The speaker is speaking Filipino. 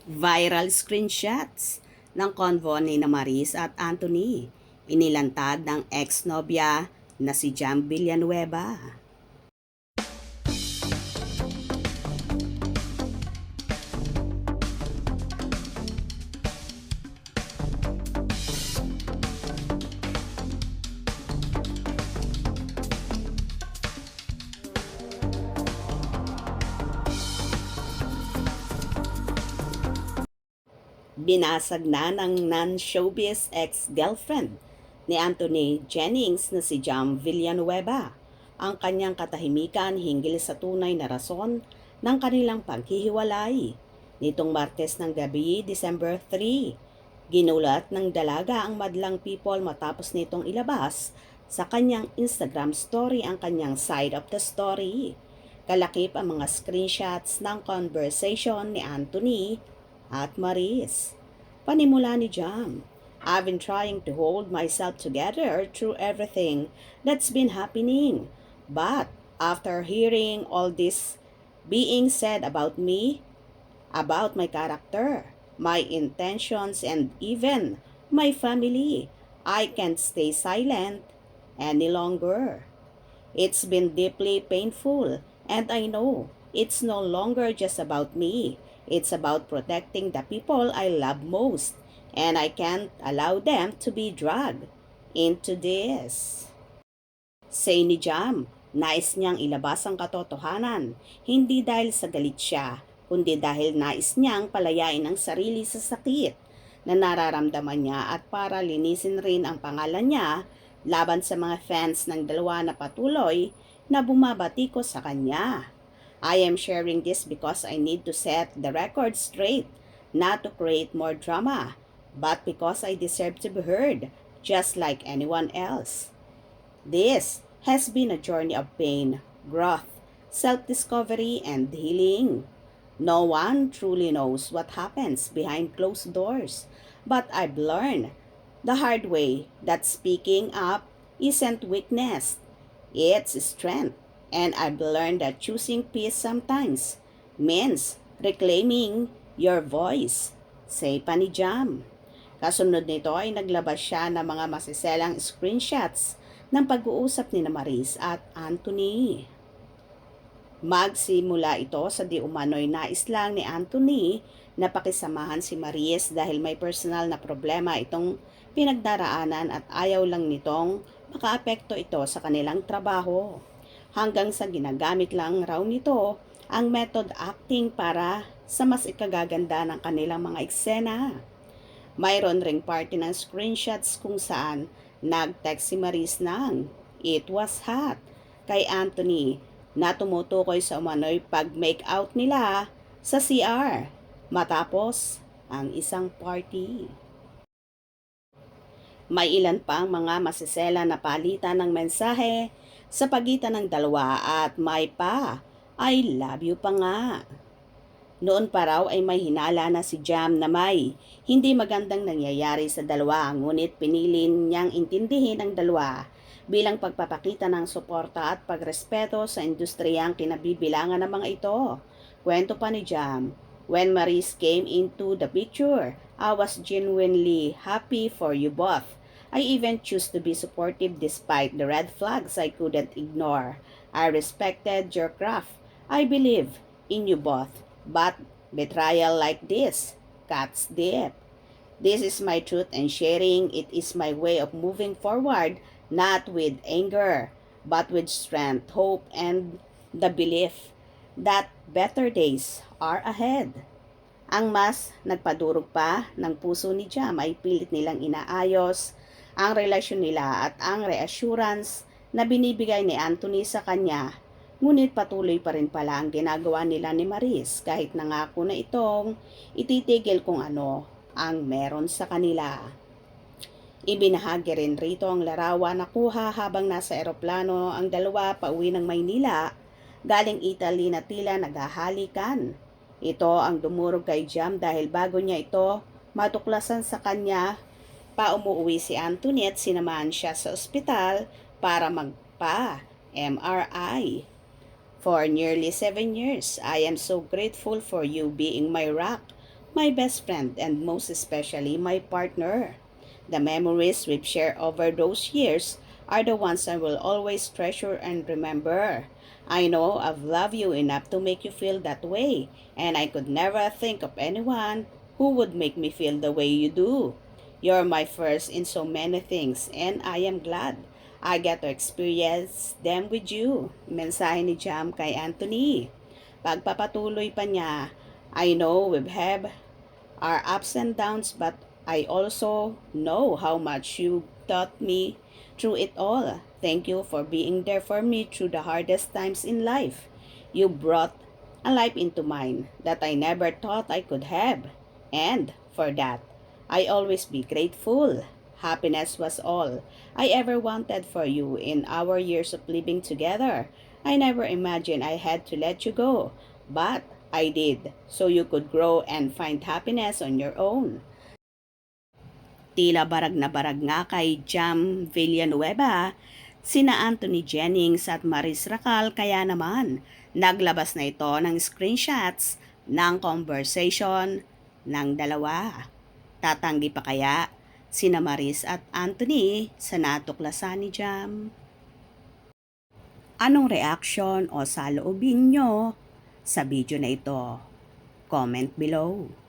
Viral screenshots ng convo ni na Maris at Anthony. Inilantad ng ex-nobya na si Jam Villanueva. Binasag na ng non-showbiz ex-girlfriend ni Anthony Jennings na si Jam Villanueva ang kanyang katahimikan hinggil sa tunay na rason ng kanilang paghihiwalay. Nitong Martes ng gabi, December 3, ginulat ng dalaga ang madlang people matapos nitong ilabas sa kanyang Instagram story ang kanyang side of the story. Kalakip ang mga screenshots ng conversation ni Anthony at Maris. Panimula ni Jam, I've been trying to hold myself together through everything that's been happening. But after hearing all this being said about me, about my character, my intentions, and even my family, I can't stay silent any longer. It's been deeply painful, and I know it's no longer just about me. It's about protecting the people I love most, and I can't allow them to be dragged into this. Say ni Jam, nais niyang ilabas ang katotohanan, hindi dahil sa galit siya, kundi dahil nais niyang palayain ang sarili sa sakit na nararamdaman niya at para linisin rin ang pangalan niya laban sa mga fans ng dalawa na patuloy na bumabatiko sa kanya. I am sharing this because I need to set the record straight, not to create more drama, but because I deserve to be heard, just like anyone else. This has been a journey of pain, growth, self-discovery, and healing. No one truly knows what happens behind closed doors, but I've learned the hard way that speaking up isn't weakness, it's strength. And I've learned that choosing peace sometimes means reclaiming your voice. Say pa ni Jam. Kasunod nito ay naglabas siya ng mga masiselang screenshots ng pag-uusap ni Maris at Anthony. Magsimula ito sa di umano'y nais lang ni Anthony na pakisamahan si Maris dahil may personal na problema itong pinagdaraanan at ayaw lang nitong makaapekto ito sa kanilang trabaho. Hanggang sa ginagamit lang raw nito ang method acting para sa mas ikagaganda ng kanilang mga eksena. Mayroon ring party ng screenshots kung saan nag-text si Maris ng "It was hot" kay Anthony na tumutukoy sa umano'y pag-make out nila sa CR matapos ang isang party. May ilan pang mga masisela na palitan ng mensahe sa pagitan ng dalawa at may pa, I love you pa nga. Noon pa raw ay may hinala na si Jam na may hindi magandang nangyayari sa dalawa, ngunit pinili niyang intindihin ang dalawa bilang pagpapakita ng suporta at pagrespeto sa industriyang kinabibilangan ng mga ito. Kwento pa ni Jam, when Maris came into the picture, I was genuinely happy for you both. I even choose to be supportive despite the red flags I couldn't ignore. I respected your craft. I believe in you both. But betrayal like this cuts deep. This is my truth and sharing it is my way of moving forward, not with anger, but with strength, hope, and the belief that better days are ahead. Ang mas nagpadurog pa ng puso ni Jam ay pilit nilang inaayos ang relasyon nila at ang reassurance na binibigay ni Anthony sa kanya. Ngunit patuloy pa rin pala ang ginagawa nila ni Maris kahit nangako na itong ititigil kung ano ang meron sa kanila. Ibinahagi rin rito ang larawan na kuha habang nasa eroplano ang dalawa pauwi ng Maynila galing Italy na tila naghahalikan. Ito ang dumurog kay Jam dahil bago niya ito matuklasan sa kanya pa umuwi si Anthony at sinamahan siya sa ospital para magpa-MRI. For nearly 7 years, I am so grateful for you being my rock my best friend, and most especially my partner. The memories we've shared over those years are the ones I will always treasure and remember. I know I've loved you enough to make you feel that way, and I could never think of anyone who would make me feel the way you do. You're my first in so many things, and I am glad I get to experience them with you. Mensahe ni Jam kay Anthony. Pagpapatuloy pa niya, I know we've had our ups and downs, but I also know how much you taught me through it all. Thank you for being there for me through the hardest times in life. You brought a life into mine that I never thought I could have. And for that, I always be grateful. Happiness was all I ever wanted for you in our years of living together. I never imagined I had to let you go, but I did, so you could grow and find happiness on your own. Tila barag na barag nga kay Jam Villanueva, sina Anthony Jennings at Maris Racal, kaya naman naglabas na ito ng screenshots ng conversation ng dalawa. Tatanggi pa kaya sina Maris at Anthony sa natuklasan ni Jam? Anong reaction o saloobin nyo sa video na ito? Comment below.